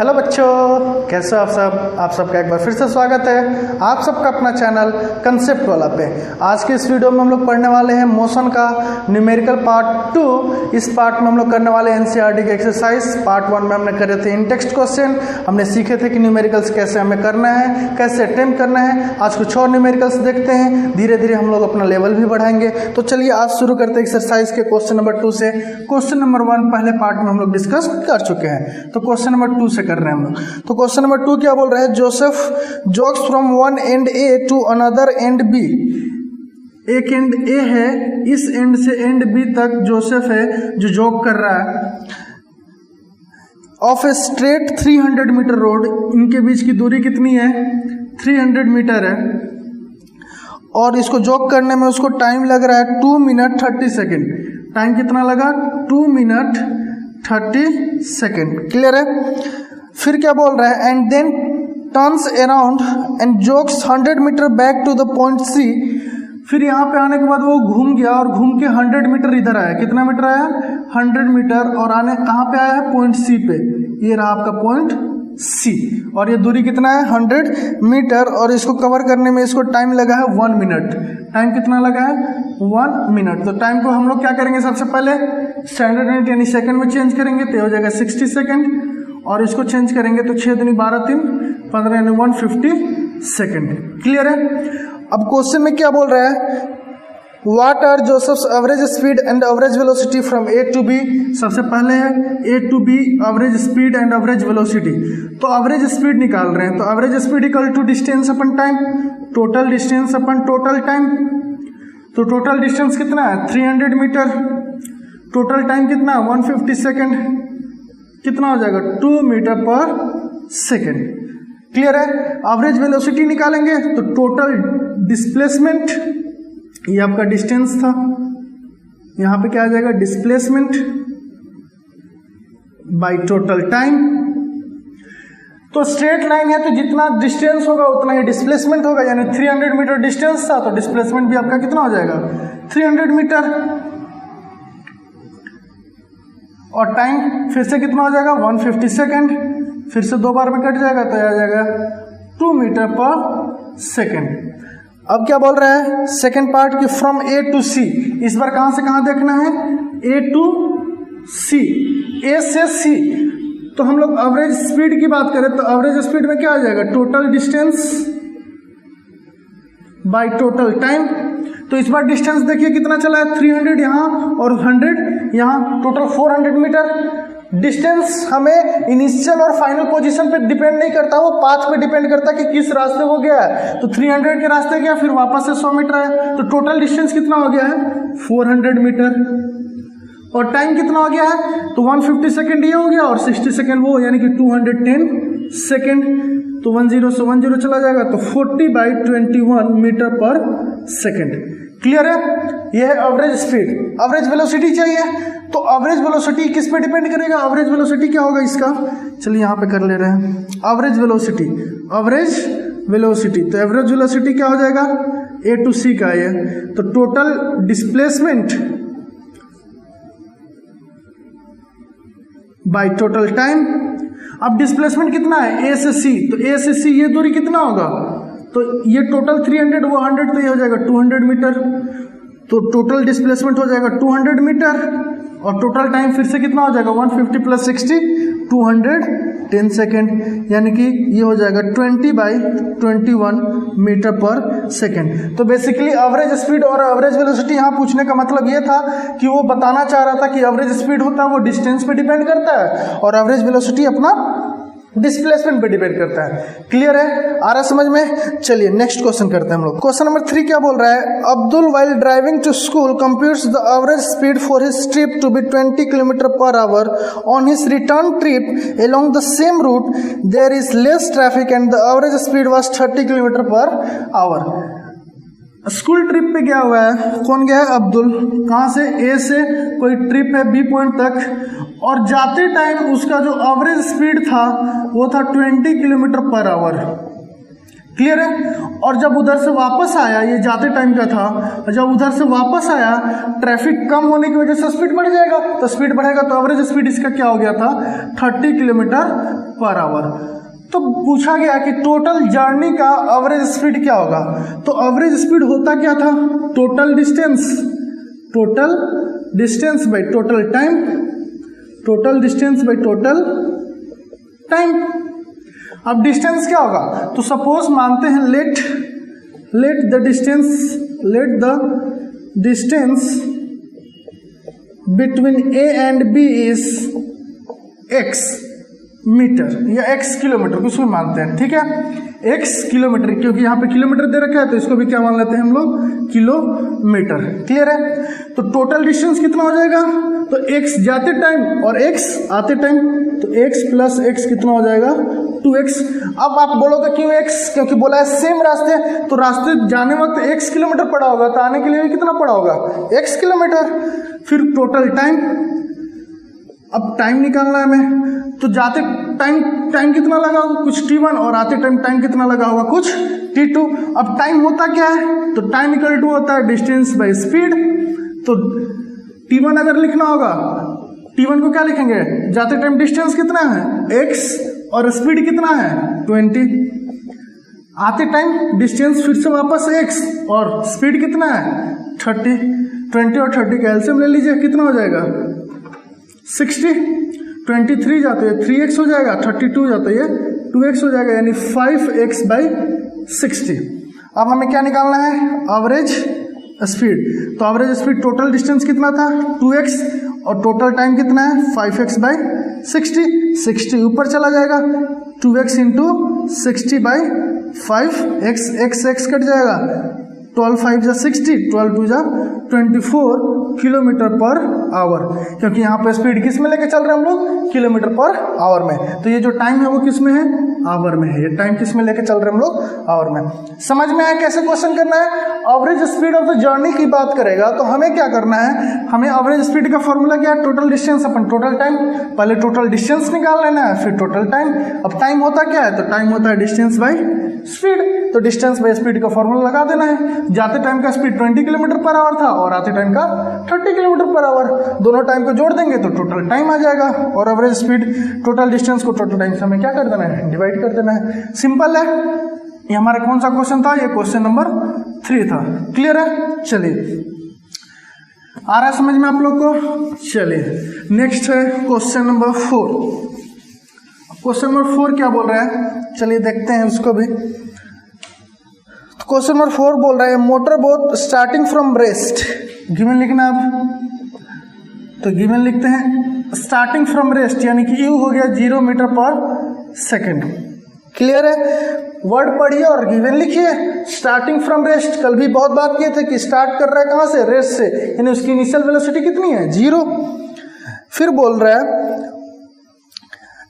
Hello बच्चों, कैसे हो आप सबका एक बार फिर से स्वागत है आप सबका अपना चैनल कंसेप्ट वाला पे। आज के इस वीडियो में हम लोग पढ़ने वाले हैं मोशन का न्यूमेरिकल पार्ट 2। इस पार्ट में हम लोग करने वाले हैं एनसीईआरटी के एक्सरसाइज। पार्ट 1 में हमने करे थे इन टेक्स्ट क्वेश्चन, हमने सीखे थे कि न्यूमेरिकल्स कैसे हमें करना है, कैसे अटेम्प्ट करना है। आज कुछ और न्यूमेरिकल्स देखते हैं, धीरे धीरे हम लोग अपना लेवल भी बढ़ाएंगे। तो चलिए आज शुरू करते हैं एक्सरसाइज के क्वेश्चन नंबर 2 से। क्वेश्चन नंबर 1 पहले पार्ट में हम लोग डिस्कस कर चुके हैं, तो क्वेश्चन नंबर 2 कर रहे हैं हम लोग। तो क्वेश्चन नंबर 2 क्या बोल रहा है? Joseph jogs from one end A to another end B. एक एंड ए है, इस एंड से एंड बी तक जोसेफ है जो जॉग कर रहा है of a straight 300 metre road. इनके बीच की दूरी कितनी है? 300 मीटर है, और इसको जॉग करने में उसको टाइम लग रहा है 2 मिनट 30 सेकेंड। टाइम कितना लगा? 2 मिनट 30 सेकेंड। क्लियर है? फिर क्या बोल रहा है? And then turns around and jogs 100 metre back to the point C. फिर यहाँ पे आने के बाद वो घूम गया और घूम के 100 मीटर इधर आया। कितना मीटर आया? 100 मीटर। और आने कहाँ पे आया है? पॉइंट सी पे। ये रहा आपका पॉइंट सी, और ये दूरी कितना है? 100 मीटर। और इसको कवर करने में इसको टाइम लगा है 1 मिनट। टाइम कितना लगा है? 1 मिनट। तो टाइम को हम लोग क्या करेंगे? सबसे पहले स्टैंडर्ड यूनिट यानी सेकंड में चेंज करेंगे, तो हो जाएगा 60 सेकंड। और इसको चेंज करेंगे तो 6 दूनी 12 3 15 यानी 150 सेकंड। क्लियर है? अब क्वेश्चन में क्या बोल रहा है? What are Joseph's average speed and average velocity from A to B? सबसे पहले है A to B average speed and average velocity। तो average speed निकाल रहे हैं, तो average speed equal to distance upon time, total distance upon total time. तो total distance कितना है? 300 मीटर। टोटल टाइम कितना है? 150 सेकेंड। कितना हो जाएगा? 2 मीटर पर सेकेंड। क्लियर है? एवरेज वेलोसिटी निकालेंगे तो टोटल डिस्प्लेसमेंट, ये आपका डिस्टेंस था, यहां पे क्या आ जाएगा? Displacement by total time. तो स्ट्रेट लाइन है तो जितना डिस्टेंस होगा उतना ही डिस्प्लेसमेंट होगा, यानी 300 मीटर डिस्टेंस था तो डिस्प्लेसमेंट भी आपका कितना हो जाएगा? 300 मीटर। और टाइम फिर से कितना हो जाएगा? 150 सेकेंड। फिर से 2 बार में कट जाएगा तो आ जाएगा 2 मीटर पर सेकेंड। अब क्या बोल रहा है? सेकेंड पार्ट की फ्रॉम ए टू सी। इस बार कहां से कहां देखना है? ए टू सी। ए से सी। तो हम लोग एवरेज स्पीड की बात करें तो एवरेज स्पीड में क्या आ जाएगा? Total distance by total time. तो इस बार डिस्टेंस देखिए कितना चला है? 300 यहाँ और 100 यहाँ, टोटल 400 मीटर। डिस्टेंस हमें इनिशियल और फाइनल पोजीशन पे डिपेंड नहीं करता, वो पाथ पे डिपेंड करता है कि किस रास्ते को गया है। तो 300 के रास्ते गया, फिर वापस से 100 मीटर आया, तो टोटल डिस्टेंस कितना हो गया है? 400 मीटर। और टाइम कितना हो गया है? तो 150 सेकेंड ये हो गया और 60 सेकेंड वो, यानी कि 210 सेकेंड। तो 10 से 10 चला जाएगा, तो 40/21 मीटर पर सेकेंड। क्लियर है? यह है एवरेज स्पीड। एवरेज वेलोसिटी चाहिए, तो एवरेज वेलोसिटी किस पे डिपेंड करेगा? एवरेज वेलोसिटी क्या होगा इसका? चलिए यहाँ पे कर ले रहे हैं एवरेज वेलोसिटी। एवरेज वेलोसिटी, तो एवरेज वेलोसिटी क्या हो जाएगा? ए टू सी का ये, तो total displacement by total time. अब डिस्प्लेसमेंट कितना है? ए से सी, तो ए से सी ये दूरी कितना होगा? तो ये टोटल 300 वो 100, तो ये हो जाएगा 200 मीटर। तो टोटल डिस्प्लेसमेंट हो जाएगा 200 मीटर, और टोटल टाइम फिर से कितना हो जाएगा? 150 + 60 210 सेकेंड, यानी कि ये हो जाएगा 20/21 मीटर पर सेकेंड। तो बेसिकली एवरेज स्पीड और एवरेज वेलोसिटी यहाँ पूछने का मतलब ये था कि वो बताना चाह रहा था कि एवरेज स्पीड होता है वो डिस्टेंस पे डिपेंड करता है, और एवरेज वेलोसिटी अपना डिस्प्लेसमेंट पे डिपेंड करता है। क्लियर है? आ रहा समझ में? चलिए नेक्स्ट क्वेश्चन करते हैं हम लोग। क्वेश्चन नंबर 3 क्या बोल रहा है? Abdul while driving to school computes the average speed for his trip to be 20 km/h on his return trip along the same route there is less traffic and the average speed was 30 km/h। School trip पे गया हुआ है, कौन गया है? अब्दुल। कहाँ से? ए से कोई ट्रिप है बी पॉइंट तक, और जाते टाइम उसका जो एवरेज स्पीड था वो था 20 km/h। क्लियर है। और जब उधर से वापस आया, ये जाते टाइम का था, जब उधर से वापस आया ट्रैफिक कम होने की वजह से स्पीड बढ़ जाएगा, तो स्पीड बढ़ेगा तो एवरेज स्पीड इसका क्या हो गया था 30 किलोमीटर पर आवर। तो पूछा गया कि टोटल जर्नी का एवरेज स्पीड क्या होगा, तो एवरेज स्पीड होता क्या था total distance by total time, total distance by total time. अब डिस्टेंस क्या होगा, तो सपोज मानते हैं let the distance between A and B is x metre या x किलोमीटर, कुछ भी मानते हैं, ठीक है, x किलोमीटर, क्योंकि यहाँ पे किलोमीटर दे रखा है तो इसको भी क्या मान लेते हैं हम लोग किलोमीटर। क्लियर है। तो टोटल डिस्टेंस कितना हो जाएगा, तो x जाते टाइम और x आते टाइम, तो x प्लस x कितना हो जाएगा 2x। अब आप बोलोगे क्यों x, क्योंकि बोला है सेम रास्ते, तो रास्ते जाने वक्त x किलोमीटर पड़ा होगा तो आने के लिए भी कितना पड़ा होगा x किलोमीटर। फिर टोटल टाइम, अब टाइम निकालना है हमें, तो जाते टाइम कितना लगा होगा कुछ t1 और आते टाइम कितना लगा होगा कुछ t2। अब टाइम होता क्या है, तो टाइम इक्वल टू होता है डिस्टेंस बाय स्पीड। तो t1 अगर लिखना होगा, t1 को क्या लिखेंगे, जाते टाइम डिस्टेंस कितना है x और स्पीड कितना है 20, आते टाइम डिस्टेंस फिर से वापस x और स्पीड कितना है 30, 20 और 30 का एलसीएम ले लीजिए, कितना हो जाएगा 60, 23 जाते हैं 3x हो जाएगा, 32 जाते हैं 2x हो जाएगा, यानी 5x बाई 60। अब हमें क्या निकालना है एवरेज स्पीड, तो एवरेज स्पीड टोटल डिस्टेंस कितना था 2x और टोटल टाइम कितना है 5x बाई 60, 60 ऊपर चला जाएगा, 2x into 60 by 5x, x cut जाएगा, 12 5 जा 60, 12 2 जा 24 किलोमीटर पर आवर, क्योंकि यहाँ पे स्पीड किस में लेके चल रहे हैं हम लोग किलोमीटर पर आवर में। तो ये जो टाइम है वो किस में है आवर में है, ये टाइम किस में लेके चल रहे हैं हम लोग आवर में। समझ में आया कैसे क्वेश्चन करना है। Average speed of the journey की बात करेगा तो हमें क्या करना है, हमें एवरेज स्पीड का फॉर्मूला क्या है, total distance upon total time, पहले टोटल डिस्टेंस निकाल लेना है फिर टोटल टाइम। अब टाइम होता क्या है, तो टाइम होता है डिस्टेंस बाई स्पीड, तो डिस्टेंस बाई स्पीड का फॉर्मूला लगा देना है। जाते टाइम का स्पीड 20 किलोमीटर पर आवर था और आते टाइम का 30 किलोमीटर पर आवर, दोनों टाइम को जोड़ देंगे तो टोटल टाइम आ जाएगा, और एवरेज स्पीड टोटल डिस्टेंस को टोटल टाइम से हमें क्या कर देना है डिवाइड कर देना है। सिंपल है। ये हमारा कौन सा क्वेश्चन था, ये क्वेश्चन नंबर 3 था। क्लियर है। चलिए आ रहा है समझ में आप लोग को। चलिए नेक्स्ट है क्वेश्चन नंबर 4। क्वेश्चन नंबर 4 क्या बोल रहा है, चलिए देखते हैं उसको भी। क्वेश्चन नंबर 4 बोल रहा है motor boat starting from rest, given लिखना अब, तो गिवन लिखते हैं स्टार्टिंग फ्रॉम रेस्ट, यानी कि यू हो गया 0 मीटर पर सेकेंड। क्लियर है। वर्ड पढ़िए और गिवन लिखिए। स्टार्टिंग फ्रॉम रेस्ट, कल भी बहुत बात किए थे कि स्टार्ट कर रहा है कहाँ से, रेस्ट से, यानी उसकी इनिशियल वेलोसिटी कितनी है 0। फिर बोल रहा है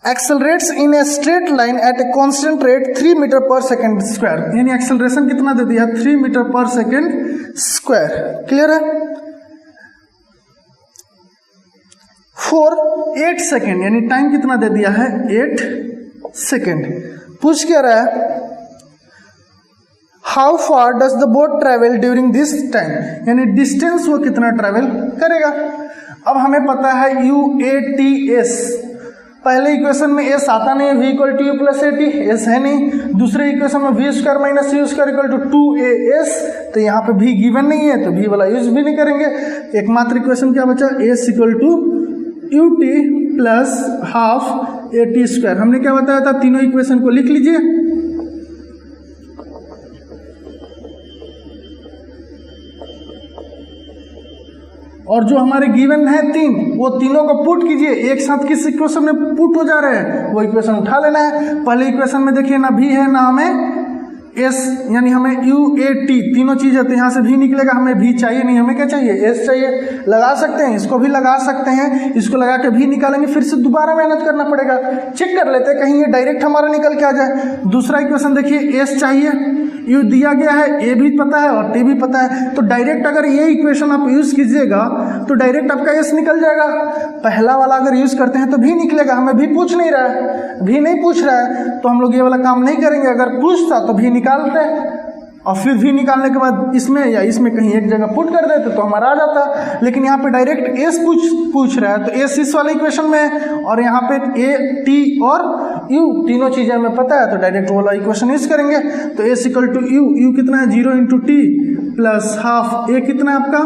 accelerates in a straight line at a constant rate 3 metre per second square, यानी एक्सेलरेशन कितना दे दिया 3 metre per second square. Clear है। 8 सेकेंड, यानी टाइम कितना दे दिया है 8 सेकेंड। पूछ क्या रहा है how far does the boat travel during this time, यानी डिस्टेंस वो कितना ट्रेवल करेगा। अब हमें पता है UATS, पहले इक्वेशन में s आता नहीं है, v equal to u plus a t, s है नहीं। दूसरे इक्वेशन में v square minus u square equal to 2as, तो यहाँ पे v गिवन नहीं है तो v वाला यूज भी नहीं करेंगे। एकमात्र इक्वेशन क्या बचा, s equal to u t plus half a t square. हमने क्या बताया था, तीनों इक्वेशन को लिख लीजिए। और जो हमारे गिवन है 3, वो तीनों को पुट कीजिए, एक साथ किस इक्वेशन में पुट हो जा रहे हैं वो इक्वेशन उठा लेना है। पहले इक्वेशन में देखिए ना v है ना हमें s, यानी हमें UAT तीनों चीज है, तो यहाँ से v निकलेगा, हमें v चाहिए नहीं, हमें क्या चाहिए s चाहिए। लगा सकते हैं, इसको भी लगा सकते हैं, इसको लगा के v निकालेंगे, फिर से दोबारा मेहनत करना पड़ेगा। चेक कर लेते हैं कहीं ये डायरेक्ट हमारा निकल के आ जाए। दूसरा इक्वेशन देखिए s चाहिए, u दिया गया है, a भी पता है और t भी पता है, तो डायरेक्ट अगर ये इक्वेशन आप यूज कीजिएगा तो डायरेक्ट आपका s निकल जाएगा। पहला वाला अगर यूज करते हैं तो v निकलेगा, हमें v पूछ नहीं रहा है, v नहीं पूछ रहा है तो हम लोग ये वाला काम नहीं करेंगे। अगर पूछता तो v निकालते हैं और फिर v निकालने के बाद इसमें या इसमें कहीं एक जगह पुट कर देते तो हमारा आ जाता। लेकिन यहाँ पे डायरेक्ट s पूछ रहा है, तो s इस वाले इक्वेशन में है और यहाँ पे a, t और u तीनों चीज़ें हमें पता है, तो डायरेक्ट वाला इक्वेशन यूज करेंगे। तो s इक्वल टू u कितना है 0 into T plus half, a कितना है आपका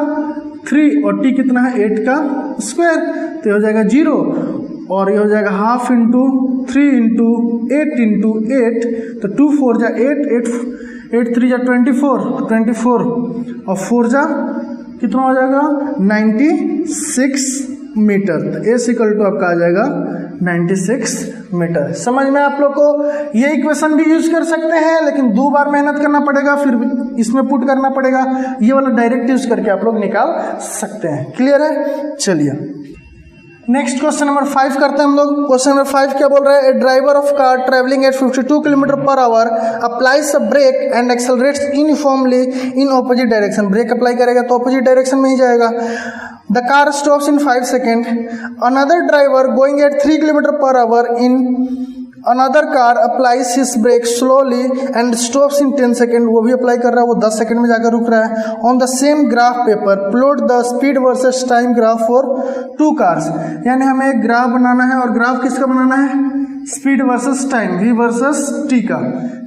3 और t कितना है 8 का स्क्वायर, तो ये हो जाएगा 0 और ये हो जाएगा हाफ इंटू 3 इंटू 8 इंटू 8, तो 2 4 जा 8 3 जा 24 और 4 जा कितना हो जाएगा 96 मीटर। तो एस इक्वल टू आपका आ जाएगा 96 मीटर। समझ में आप लोग को ये इक्वेशन भी यूज कर सकते हैं, लेकिन 2 बार मेहनत करना पड़ेगा, फिर इसमें पुट करना पड़ेगा। ये वाला डायरेक्ट यूज करके आप लोग निकाल सकते हैं। क्लियर है? चलिए नेक्स्ट क्वेश्चन नंबर 5 करते हैं हम लोग। क्वेश्चन नंबर 5 क्या बोल रहा है? A driver of car travelling at 52 kilometre per hour applies a brake and accelerates uniformly in opposite direction. Brake apply करेगा तो ऑपोजिट डायरेक्शन में ही जाएगा। The car stops in 5 second. Another driver going at 3 kilometre per hour in another car applies his brake slowly and stops in 10 second. वो भी apply कर रहा है, वो 10 सेकेंड में जाकर रुक रहा है। On the same graph paper plot the speed versus time graph for 2 cars. यानी हमें एक ग्राफ बनाना है, और ग्राफ किसका बनाना है? Speed versus time, v versus t का।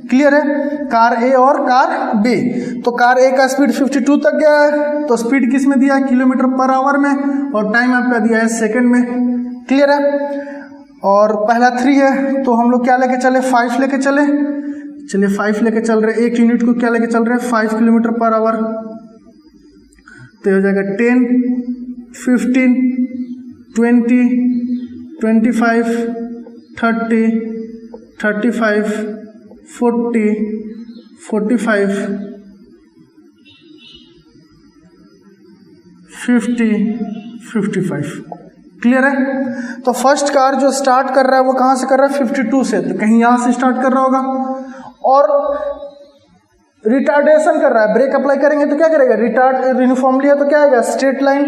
क्लियर है? कार ए और कार बी। तो कार ए का स्पीड 52 तक गया है, तो स्पीड किस में दिया है? किलोमीटर पर आवर में, और टाइम आपका दिया है सेकेंड में। क्लियर है? और पहला 3 है, तो हम लोग क्या लेके चले? 5 लेके चले। चलिए 5 लेके चल रहे, एक यूनिट को क्या लेके चल रहे हैं? 5 किलोमीटर पर आवर। तो हो जाएगा 10, 15, 20, 25, 30, 35, 40, 45, 50, 55। क्लियर है? तो फर्स्ट कार जो स्टार्ट कर रहा है वो कहाँ से कर रहा है? 52 से, तो कहीं यहाँ से स्टार्ट कर रहा होगा। और रिटार्डेशन कर रहा है, ब्रेक अप्लाई करेंगे तो क्या करेगा? रिटार्ड यूनिफॉर्मली है तो क्या आएगा? Straight line.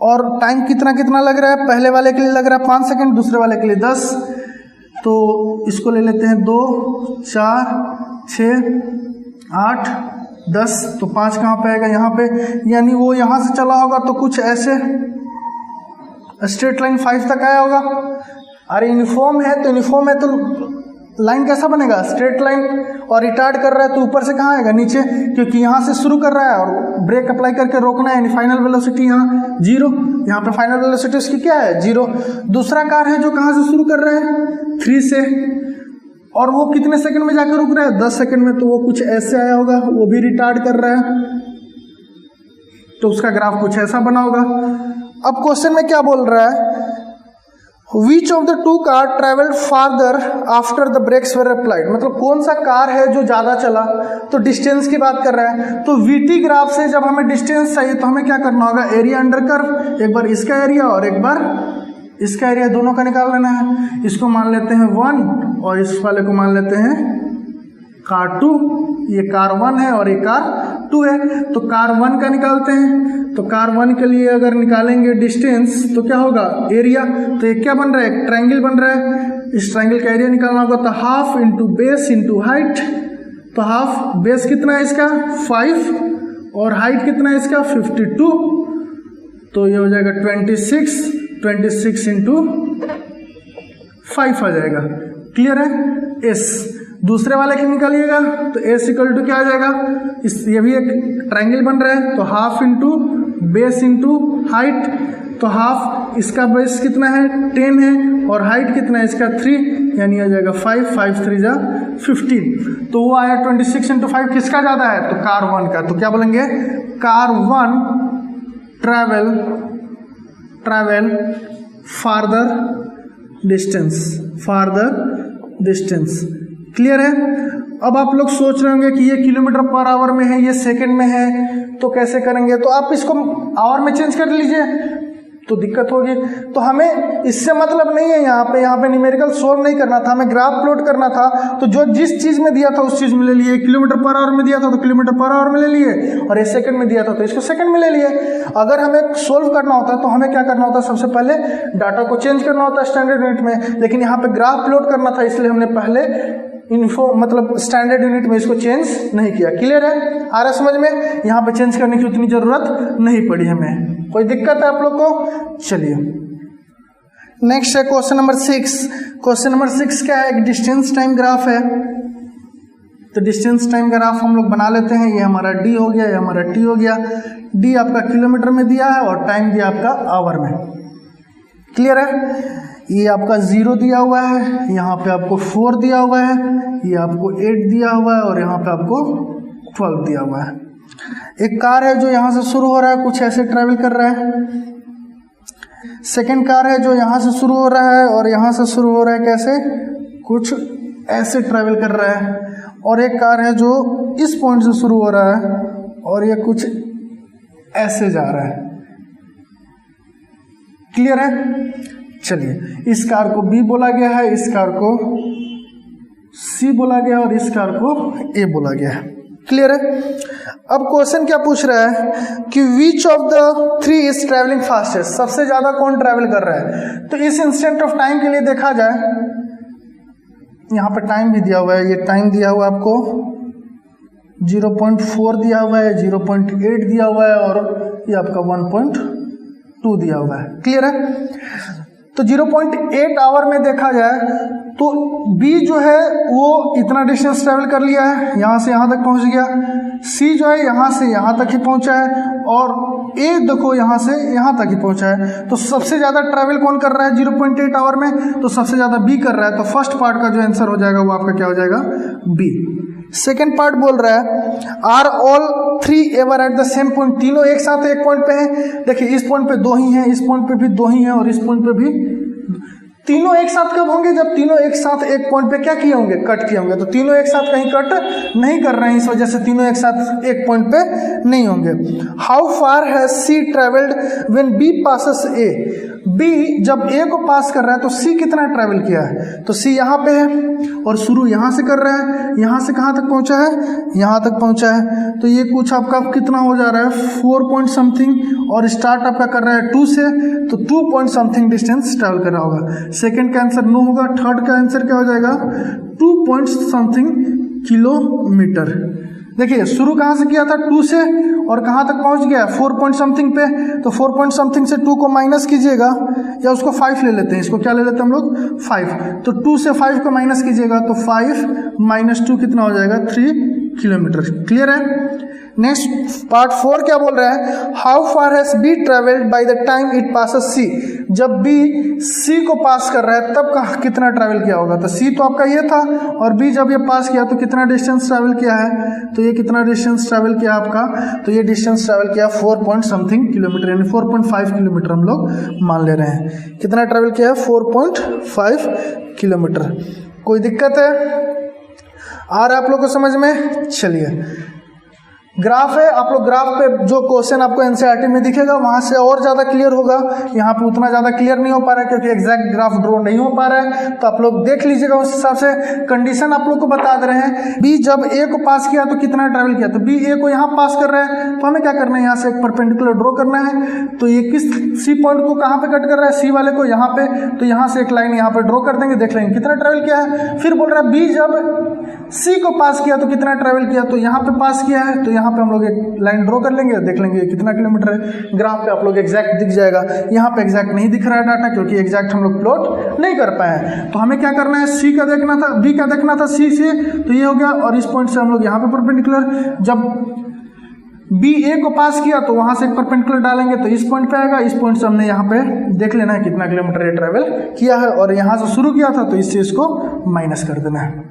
और टाइम कितना कितना लग रहा है? पहले वाले के लिए लग रहा है 5 सेकेंड, दूसरे वाले के लिए 10। तो इसको ले लेते हैं 2, 4, 6, 8, 10, तो 5 कहाँ पे आएगा? यहाँ पे। यानी वो यहाँ से चला होगा तो कुछ ऐसे स्ट्रेट लाइन 5 तक आया होगा। अरे यूनिफॉर्म है तो लाइन कैसा बनेगा? Straight line. और रिटार्ड कर रहा है तो ऊपर से कहाँ आएगा? नीचे, क्योंकि यहाँ से शुरू कर रहा है और ब्रेक अप्लाई करके रोकना है, यानी फाइनल वेलोसिटी यहाँ 0। यहाँ पे फाइनल वेलोसिटी उसकी क्या है? 0। दूसरा कार है जो कहाँ से शुरू कर रहा है? 3 से, और वो कितने सेकंड में जाकर रुक रहा है? 10 सेकंड में। तो वो कुछ ऐसे आया होगा, वो भी रिटार्ड कर रहा है, तो उसका ग्राफ कुछ ऐसा बना होगा। अब क्वेश्चन में क्या बोल रहा है? Which of the 2 car traveled farther after the brakes were applied? मतलब कौन सा कार है जो ज़्यादा चला? तो डिस्टेंस की बात कर रहा है। तो VT ग्राफ से जब हमें डिस्टेंस चाहिए तो हमें क्या करना होगा? एरिया अंडर कर्व, एक बार इसका एरिया और एक बार इसका एरिया, दोनों का निकाल लेना है। इसको मान लेते हैं 1 और इस वाले को मान लेते हैं कार 2। ये कार 1 है और ये कार 2 है, तो कार 1 का निकालते हैं। तो कार 1 के लिए अगर निकालेंगे डिस्टेंस तो क्या होगा? एरिया। तो ये क्या बन रहा है? एक ट्रायंगल बन रहा है, इस ट्रायंगल का एरिया निकालना होगा। तो half into base into height. तो हाफ, बेस कितना है इसका? 5, और हाइट कितना है इसका? 52। तो ये हो जाएगा 26 इंटू 5 आ जाएगा। क्लियर है? एस। दूसरे वाले की निकालिएगा तो एस इक्वल टू क्या आ जाएगा? ये भी एक ट्रायंगल बन रहा है, तो half into base into height. तो हाफ, इसका बेस कितना है? 10 है, और हाइट कितना है इसका? 3, यानी आ जाएगा 5 3 जा 15। तो वो आया 26 इंटू 5। किसका ज़्यादा है? तो कार 1 का। तो क्या बोलेंगे? Car 1 travel farther distance. Clear है? अब आप लोग सोच रहे होंगे कि ये किलोमीटर पर आवर में है, ये सेकंड में है, तो कैसे करेंगे? तो आप इसको आवर में चेंज कर लीजिए, तो दिक्कत होगी। तो हमें इससे मतलब नहीं है, यहाँ पे न्यूमेरिकल सोल्व नहीं करना था, हमें ग्राफ प्लॉट करना था। तो जो जिस चीज़ में दिया था उस चीज़ में ले लिए। किलोमीटर पर आवर में दिया था तो किलोमीटर पर आवर में ले लिए, और ये सेकंड में दिया था तो इसको सेकंड में ले लिए। अगर हमें सोल्व करना होता तो हमें क्या करना होता? सबसे पहले डाटा को चेंज करना होता स्टैंडर्ड यूनिट में, लेकिन यहाँ पे ग्राफ प्लॉट करना था, इसलिए हमने पहले मतलब स्टैंडर्ड यूनिट में इसको चेंज नहीं किया। क्लियर है, आ रहा समझ में? यहाँ पे चेंज करने की उतनी जरूरत नहीं पड़ी हमें। कोई दिक्कत है आप लोग को? चलिए नेक्स्ट है क्वेश्चन नंबर 6। क्वेश्चन नंबर 6 क्या है? एक डिस्टेंस टाइम ग्राफ है। तो डिस्टेंस टाइम ग्राफ हम लोग बना लेते हैं। ये हमारा डी हो गया, ये हमारा टी हो गया। डी आपका किलोमीटर में दिया है और टाइम दिया आपका आवर में। क्लियर है? ये आपका 0 दिया हुआ है, यहाँ पे आपको 4 दिया हुआ है, ये आपको 8 दिया हुआ है और यहाँ पे आपको 12 दिया हुआ है। एक कार है जो यहाँ से शुरू हो रहा है, कुछ ऐसे ट्रैवल कर रहा है। सेकेंड कार है जो यहाँ से शुरू हो रहा है और यहाँ से शुरू हो रहा है, कैसे? कुछ ऐसे ट्रैवल कर रहा है। और एक कार है जो इस पॉइंट से शुरू हो रहा है और ये कुछ ऐसे जा रहा है। क्लियर है? चलिए, इस कार को बी बोला गया है, इस कार को सी बोला गया और इस कार को ए बोला गया है। क्लियर है? अब क्वेश्चन क्या पूछ रहा है कि विच of the 3 is travelling fastest, सबसे ज्यादा कौन ट्रैवल कर रहा है। तो इस इंस्टेंट ऑफ टाइम के लिए देखा जाए, यहाँ पे टाइम भी दिया हुआ है, ये टाइम दिया हुआ है आपको 0.4 दिया हुआ है, 0.8 दिया हुआ है और ये आपका 1.2 दिया हुआ है। क्लियर है? तो 0.8 आवर में देखा जाए तो बी जो है वो इतना डिस्टेंस ट्रैवल कर लिया है, यहाँ से यहाँ तक पहुँच गया। सी जो है यहाँ से यहाँ तक ही पहुँचा है और ए देखो यहाँ से यहाँ तक ही पहुँचा है। तो सबसे ज़्यादा ट्रैवल कौन कर रहा है 0.8 आवर में? तो सबसे ज़्यादा बी कर रहा है। तो फर्स्ट पार्ट का जो आंसर हो जाएगा वो आपका क्या हो जाएगा? बी। सेकेंड पार्ट बोल रहा है are all 3 ever at the same point, तीनों एक साथ एक पॉइंट पे हैं। देखिए इस पॉइंट पे 2 ही हैं, इस पॉइंट पे भी 2 ही हैं और इस पॉइंट पे भी। तीनों एक साथ कब होंगे? जब तीनों एक साथ एक पॉइंट पे क्या किए होंगे? कट किए होंगे। तो तीनों एक साथ कहीं कट नहीं कर रहे हैं, इस वजह से तीनों एक साथ एक पॉइंट पे नहीं होंगे। How far has C travelled when B passes A, B जब ए को पास कर रहा है तो सी कितना ट्रैवल किया है? तो सी यहाँ पे है और शुरू यहाँ से कर रहा है, यहाँ से कहाँ तक पहुँचा है? यहाँ तक पहुँचा है। तो ये कुछ आपका कितना हो जा रहा है 4 पॉइंट समथिंग और स्टार्ट आपका कर रहा है 2 से, तो 2 पॉइंट समथिंग डिस्टेंस ट्रैवल कर रहा होगा। सेकेंड का आंसर नो होगा, थर्ड का आंसर क्या हो जाएगा 2 पॉइंट समथिंग किलोमीटर। देखिए शुरू कहाँ से किया था 2 से और कहाँ तक पहुँच गया 4 पॉइंट समथिंग पे। तो 4 पॉइंट समथिंग से 2 को माइनस कीजिएगा या उसको 5 ले लेते हैं, इसको क्या ले लेते हैं हम लोग 5। तो 2 से 5 को माइनस कीजिएगा तो 5 - 2 कितना हो जाएगा 3 किलोमीटर। क्लियर है? नेक्स्ट पार्ट 4 क्या बोल रहा है? How far has B travelled by the time it passes C, जब बी सी को पास कर रहा है तब का कितना ट्रैवल किया होगा। तो सी तो आपका ये था और बी जब ये पास किया तो कितना डिस्टेंस ट्रैवल किया है? तो ये कितना डिस्टेंस ट्रैवल किया आपका? तो ये डिस्टेंस ट्रैवल किया 4 पॉइंट समथिंग किलोमीटर, यानी 4.5 किलोमीटर हम लोग मान ले रहे हैं। कितना ट्रैवल किया है? 4.5 किलोमीटर। कोई दिक्कत है? आ रहा है आप लोग को समझ में? चलिए ग्राफ है, आप लोग ग्राफ पे जो क्वेश्चन आपको एनसीईआरटी में दिखेगा वहां से और ज्यादा क्लियर होगा। यहाँ पे उतना ज्यादा क्लियर नहीं हो पा रहा है क्योंकि एग्जैक्ट ग्राफ ड्रॉ नहीं हो पा रहा है। तो आप लोग देख लीजिएगा, उस हिसाब से कंडीशन आप लोग को बता दे रहे हैं। बी जब ए को पास किया तो कितना ट्रैवल किया? तो बी ए को यहाँ पास कर रहा है तो हमें क्या करना है? यहाँ से एक परपेंडिकुलर ड्रॉ करना है। तो ये किस सी पॉइंट को कहाँ पे कट कर रहा है? सी वाले को यहाँ पे। तो यहाँ से एक लाइन यहाँ पे ड्रॉ कर देंगे, देख लेंगे कितना ट्रैवल किया है। फिर बोल रहा है बी जब सी को पास किया तो कितना ट्रैवल किया? तो यहाँ पे पास किया है तो यहाँ पे हम लोग एक लाइन ड्रॉ कर लेंगे, देख लेंगे कितना किलोमीटर है। ग्राफ पे आप लोग एग्जैक्ट दिख जाएगा। यहाँ पे एग्जैक्ट नहीं दिख रहा है डाटा क्योंकि एग्जैक्ट हम लोग प्लॉट नहीं कर पाए हैं। तो हमें क्या करना है? सी का देखना था, बी का देखना था सी से, तो ये हो गया। और इस पॉइंट से हम लोग यहाँ पे परपेंडिकुलर, जब बी ए को पास किया तो वहां से एक परपेंडिकुलर डालेंगे तो इस पॉइंट पे आएगा। इस पॉइंट से हमने यहाँ पे देख लेना है कितना किलोमीटर ये ट्रेवल किया है और यहाँ से शुरू किया था तो इस चीज को माइनस कर देना है।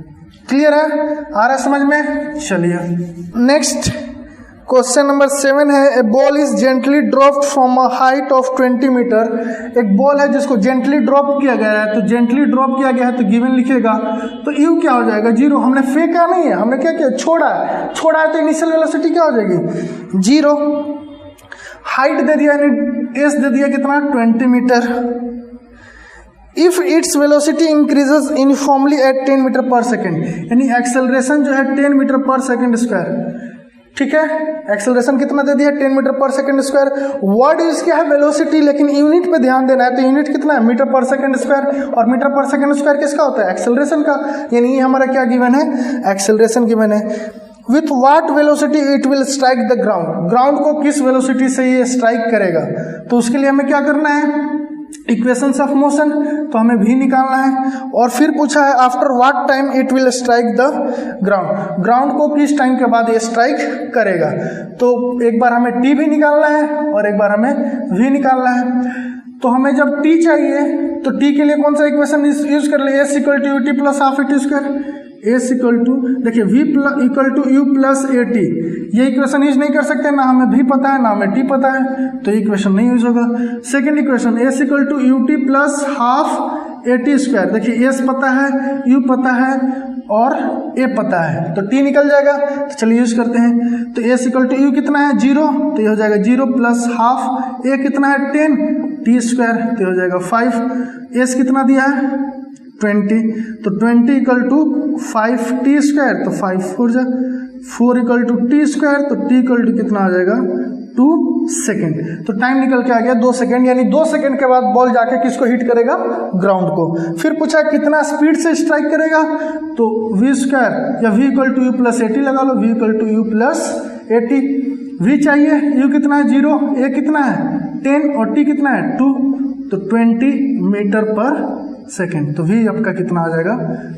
क्लियर है? आ रहा है समझ में? चलिए नेक्स्ट क्वेश्चन नंबर 7 है a ball is gently dropped from a height of 20 metre. एक बॉल है जिसको जेंटली ड्रॉप किया गया है, तो जेंटली ड्रॉप किया गया है तो गिवन लिखेगा। तो यू क्या हो जाएगा 0। हमने फेंका नहीं है, हमने क्या किया? छोड़ा है। तो इनिशियल वेलोसिटी क्या हो जाएगी 0। हाइट दे दिया यानी एस दे दिया कितना 20 metre. If its velocity increases uniformly at 10 metre per second, यानी एक्सेलरेशन जो है 10 मीटर पर सेकेंड स्क्वायर। ठीक है, एक्सेलरेशन कितना दे दिया 10 मीटर पर सेकंड स्क्वायर। वर्ड यूज किया है वेलोसिटी, लेकिन यूनिट पे ध्यान देना है, तो यूनिट कितना है मीटर पर सेकंड स्क्वायर, और मीटर पर सेकंड स्क्वायर किसका होता है एक्सेलरेशन का, यानी ये हमारा क्या गिवन है एक्सेलरेशन गिवन है। With what velocity it will strike the ground, ground को किस वेलोसिटी से ये स्ट्राइक करेगा, तो उसके लिए हमें क्या करना है इक्वेशंस ऑफ मोशन, तो हमें भी निकालना है। और फिर पूछा है after what time it will strike the ground, ground को किस टाइम के बाद ये स्ट्राइक करेगा, तो एक बार हमें टी भी निकालना है और एक बार हमें भी निकालना है। तो हमें जब टी चाहिए तो टी के लिए कौन सा इक्वेशन यूज कर ले, S equal to u t plus half a t square, S equal to देखिए v equal to u plus a t, ये इक्वेशन यूज नहीं कर सकते, ना हमें भी पता है ना हमें टी पता है, तो इक्वेशन नहीं यूज होगा। Second equation s equal to u t plus half a t square, देखिए एस पता है, यू पता है और ए पता है, तो टी निकल जाएगा, तो चलिए यूज करते हैं। तो एस इक्वल टू यू कितना है 0, तो ये हो जाएगा 0 प्लस हाफ, ए कितना है 10 टी स्क्वायर, तो ये हो जाएगा 5, एस कितना दिया है 20, तो 20 इक्वल टू 5 टी स्क्वायर, तो 5 4 इक्वल टू टी स्क्वायर, तो टी इक्वल टू कितना आ जाएगा 2 सेकेंड, तो टाइम निकल के आ गया 2 सेकेंड, यानी 2 सेकेंड के बाद बॉल जाके किसको हिट करेगा ग्राउंड को। फिर पूछा कितना स्पीड से स्ट्राइक करेगा, तो वी स्क्वायर या v equal to u plus a t लगा लो, v equal to u plus a t, v चाहिए यू कितना है 0, ए कितना है 10 और टी कितना है 2, तो 20 मीटर पर सेकेंड, तो वी आपका कितना आ जाएगा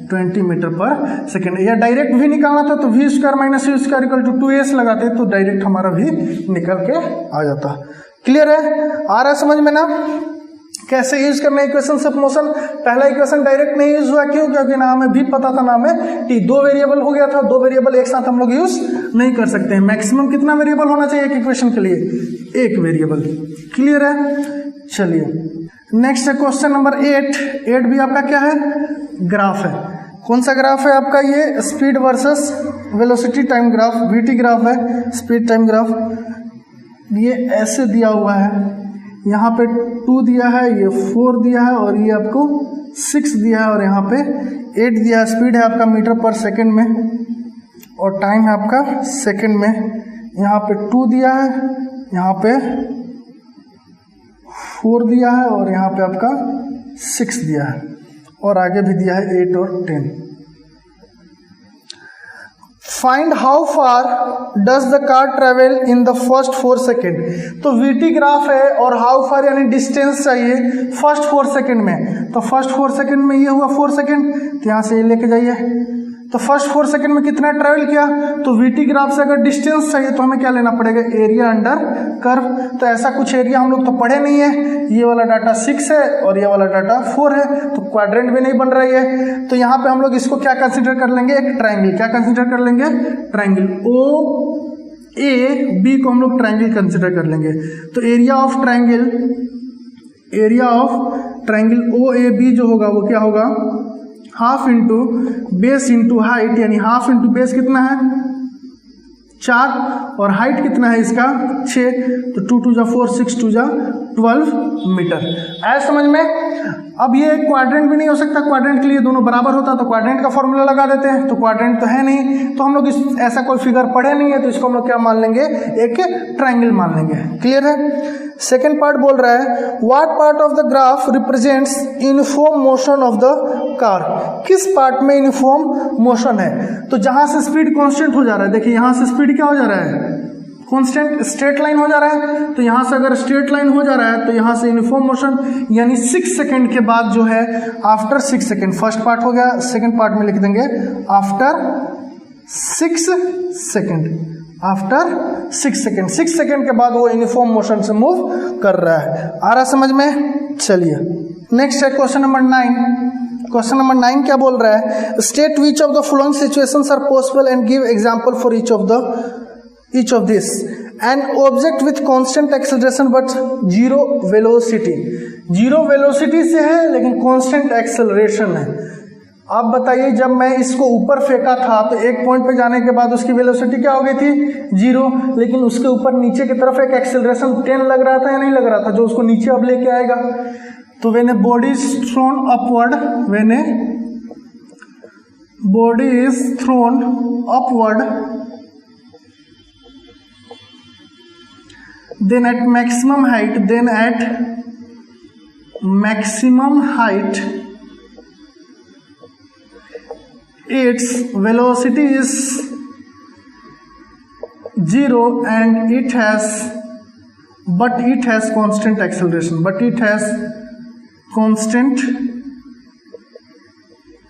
20 मीटर पर सेकेंड। या डायरेक्ट भी निकालना था तो v square minus u square equal to 2s लगाते तो डायरेक्ट हमारा भी निकल के आ जाता। क्लियर है, आ रहा है समझ में ना कैसे यूज करना है इक्वेशन ऑफ मोशन। पहला इक्वेशन डायरेक्ट नहीं यूज हुआ, क्यों, क्योंकि ना हमें भी पता था ना हमें टी, 2 वेरिएबल हो गया था, 2 वेरिएबल एक साथ हम लोग यूज नहीं कर सकते हैं। मैक्सिमम कितना वेरिएबल होना चाहिए एक इक्वेशन के लिए, 1 वेरिएबल। क्लियर है, चलिए नेक्स्ट है क्वेश्चन नंबर 8 भी आपका क्या है ग्राफ है। कौन सा ग्राफ है आपका, ये speed versus velocity time graph, VT graph है, स्पीड टाइम ग्राफ। ये ऐसे दिया हुआ है, यहाँ पे 2 दिया है, ये 4 दिया है और ये आपको 6 दिया है और यहाँ पे 8 दिया है। स्पीड है आपका मीटर पर सेकंड में और टाइम है आपका सेकंड में। यहाँ पे 2 दिया है, यहाँ पे 4 दिया है और यहाँ पे आपका 6 दिया है और आगे भी दिया है 8 और 10। Find how far does the car travel in the first 4 second. तो वीटी ग्राफ है और हाउ फार यानी डिस्टेंस चाहिए फर्स्ट 4 सेकेंड में, तो फर्स्ट 4 सेकेंड में ये हुआ 4 सेकेंड, तो यहाँ से ये लेके जाइए, तो फर्स्ट 4 सेकंड में कितना ट्रेवल किया, तो वीटी ग्राफ से अगर डिस्टेंस चाहिए तो हमें क्या लेना पड़ेगा एरिया अंडर कर्व। तो ऐसा कुछ एरिया हम लोग तो पढ़े नहीं है, ये वाला डाटा 6 है और ये वाला डाटा 4 है, तो क्वाड्रेंट भी नहीं बन रही है। तो यहाँ पे हम लोग इसको क्या कंसिडर कर लेंगे, एक ट्राइंगल। क्या कंसिडर कर लेंगे, ट्राइंगल ओ ए बी को हम लोग ट्राइंगल कंसिडर कर लेंगे। तो area of triangle O A B जो होगा वो क्या होगा, half into base into height, यानी हाफ इंटू बेस कितना है 4 और हाइट कितना है इसका 6, तो 2 2 जा 4 6 2 जा 12 मीटर। ऐसा समझ में। अब ये क्वाड्रेंट भी नहीं हो सकता, क्वाड्रेंट के लिए दोनों बराबर होता तो क्वाड्रेंट का फॉर्मूला लगा देते हैं, तो क्वाड्रेंट तो है नहीं, तो हम लोग ऐसा कोई फिगर पढ़े नहीं है, तो इसको हम लोग क्या मान लेंगे, एक ट्राइंगल मान लेंगे। क्लियर है। सेकेंड पार्ट बोल रहा है what part of the graph represents uniform motion of the car. किस पार्ट में यूनिफॉर्म मोशन है, तो जहां से स्पीड कांस्टेंट हो जा रहा है, देखिए यहां से स्पीड क्या हो जा रहा है कांस्टेंट, स्ट्रेट लाइन हो जा रहा है, तो यहां से अगर स्ट्रेट लाइन हो जा रहा है तो यहां से यूनिफॉर्म मोशन, यानी 6 सेकंड के बाद जो है आफ्टर 6 सेकंड, फर्स्ट पार्ट हो गया, सेकंड पार्ट में लिख देंगे after 6 second, after 6 second, 6 second के बाद वो यूनिफॉर्म मोशन से मूव कर रहा है। आ रहा समझ में। चलिए नेक्स्ट है क्वेश्चन नंबर 9। क्वेश्चन नंबर 9 क्या बोल रहा है, state which of the following situations are possible and give example for each of this. An object with constant acceleration but zero velocity, zero velocity से है लेकिन कांस्टेंट एक्सेलरेशन है। आप बताइए जब मैं इसको ऊपर फेंका था तो एक पॉइंट पे जाने के बाद उसकी वेलोसिटी क्या हो गई थी 0, लेकिन उसके ऊपर नीचे की तरफ एक एक्सेलरेशन 10 लग रहा था या नहीं लग रहा था, जो उसको नीचे अब लेके आएगा। तो when a body is thrown upward, when a body is thrown upward then at maximum height its velocity is 0 and it has constant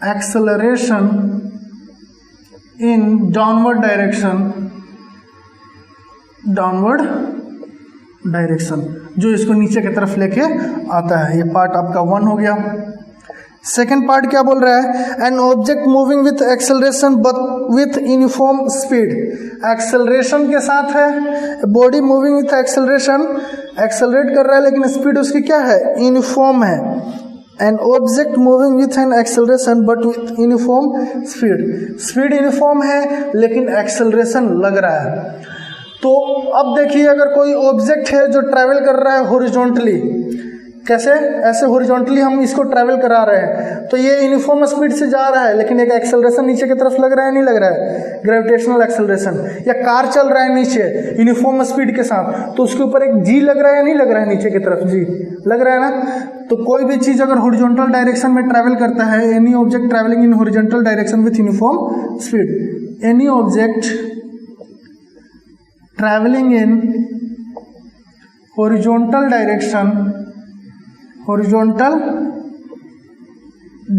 acceleration, in downward direction, जो इसको नीचे की तरफ लेके आता है। ये पार्ट आपका 1 हो गया। सेकेंड पार्ट क्या बोल रहा है, an object moving with acceleration but with uniform speed. Acceleration के साथ है, body moving with acceleration, accelerate कर रहा है लेकिन स्पीड उसकी क्या है, यूनिफॉर्म है। An object moving with an acceleration but with uniform speed uniform है लेकिन एक्सेलरेशन लग रहा है। तो अब देखिए, अगर कोई ऑब्जेक्ट है जो ट्रैवल कर रहा है हॉरिजॉन्टली, कैसे, ऐसे हॉरिजॉन्टली हम इसको ट्रैवल करा रहे हैं, तो ये यूनिफॉर्म स्पीड से जा रहा है लेकिन एक एक्सेलरेशन नीचे की तरफ लग रहा है, नहीं लग रहा है, ग्रेविटेशनल एक्सेलरेशन। या कार चल रहा है नीचे यूनिफॉर्म स्पीड के साथ, तो उसके ऊपर एक जी लग रहा है, नहीं लग रहा है, नीचे की तरफ जी लग रहा है ना। तो कोई भी चीज अगर हॉरिजॉन्टल डायरेक्शन में ट्रैवल करता है, any object travelling in horizontal direction with uniform speed, any object travelling in horizontal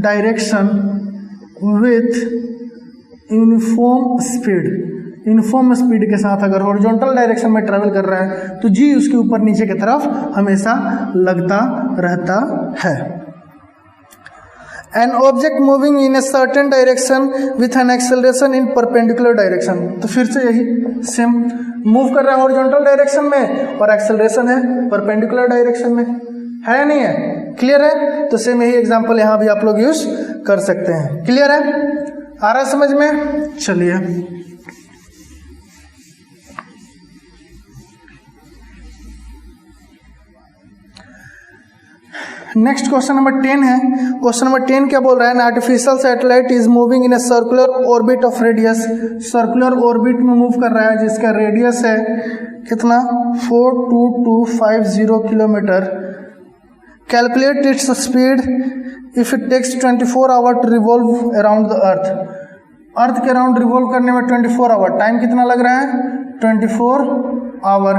direction with uniform speed के साथ अगर हॉरिजॉन्टल डायरेक्शन में ट्रैवल कर रहा है तो जी उसके ऊपर नीचे की तरफ हमेशा लगता रहता है। An object moving in a certain direction with an acceleration in perpendicular direction, तो फिर से यही सेम मूव कर रहा है हॉरिजॉन्टल डायरेक्शन में और एक्सेलरेशन है परपेंडिकुलर डायरेक्शन में, है या नहीं है, क्लियर है। तो सेम यही एग्जांपल यहाँ भी आप लोग यूज कर सकते हैं, क्लियर है, आ रहा है समझ में। चलिए नेक्स्ट क्वेश्चन नंबर 10 है। क्वेश्चन नंबर 10 क्या बोल रहा है, an artificial satellite is moving in a circular orbit of radius, circular orbit में मूव कर रहा है जिसका रेडियस है कितना, 42250 kilometre. Calculate its speed if it takes 24 hour to revolve around the earth. Earth के अराउंड रिवॉल्व करने में 24 आवर, टाइम कितना लग रहा है, 24 आवर।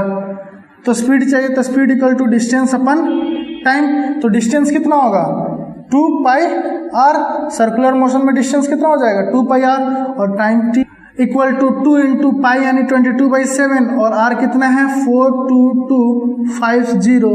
तो स्पीड चाहिए, तो speed equal to distance upon time, तो डिस्टेंस कितना होगा 2 पाई आर, सर्कुलर मोशन में डिस्टेंस कितना हो जाएगा 2 पाई आर, और time t equal to 2 into pi यानी 22/7, और आर कितना है 42250,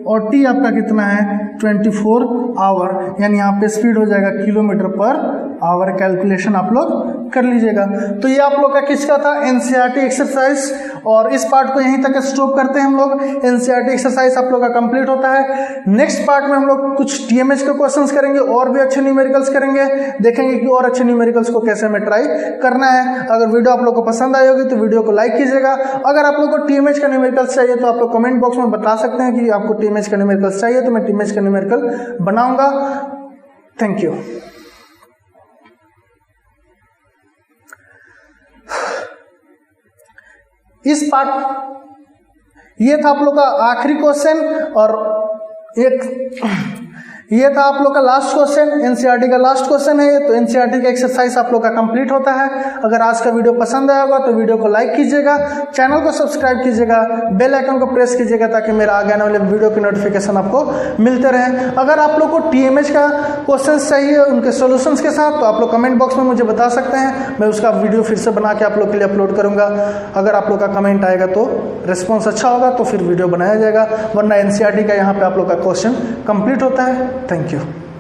और टी आपका कितना है 24 आवर, यानी यहाँ पे स्पीड हो जाएगा किलोमीटर पर आवर। कैलकुलेशन आप लोग कर लीजिएगा। तो ये आप लोग का किसका था, एनसीईआरटी एक्सरसाइज, और इस पार्ट को यहीं तक स्टॉप करते हैं हम लोग। एनसीईआरटी एक्सरसाइज आप लोग का कंप्लीट होता है। नेक्स्ट पार्ट में हम लोग कुछ टीएमएच के क्वेश्चंस करेंगे और भी अच्छे न्यूमेरिकल्स करेंगे, देखेंगे कि और अच्छे न्यूमेरिकल्स को कैसे हमें ट्राई करना है। अगर वीडियो आप लोग को पसंद आई होगी तो वीडियो को लाइक कीजिएगा। अगर आप लोग को टीएमएच का न्यूमेरिकल्स चाहिए तो आप लोग कमेंट बॉक्स में बता सकते हैं कि आपको टीएमएच का न्यूमेरिकल्स चाहिए, तो मैं टीएमएच का न्यूमेरिकल बनाऊंगा। Thank you. इस पार्ट ये था आप लोग का आखिरी क्वेश्चन, और एक ये था आप लोग का लास्ट क्वेश्चन, एनसीईआरटी का लास्ट क्वेश्चन है ये। तो एनसीईआरटी का एक्सरसाइज आप लोग का कंप्लीट होता है। अगर आज का वीडियो पसंद आया होगा तो वीडियो को लाइक कीजिएगा, चैनल को सब्सक्राइब कीजिएगा, बेल आइकन को प्रेस कीजिएगा ताकि मेरा आगे आने वाले वीडियो की नोटिफिकेशन आपको मिलते रहे। अगर आप लोग को टीएमएच का क्वेश्चन चाहिए उनके सोल्यूशंस के साथ, तो आप लोग कमेंट बॉक्स में मुझे बता सकते हैं, मैं उसका वीडियो फिर से बना के आप लोग के लिए अपलोड करूँगा। अगर आप लोग का कमेंट आएगा तो रिस्पॉन्स अच्छा होगा तो फिर वीडियो बनाया जाएगा, वरना एनसीईआरटी का यहाँ पे आप लोग का क्वेश्चन कंप्लीट होता है। Thank you.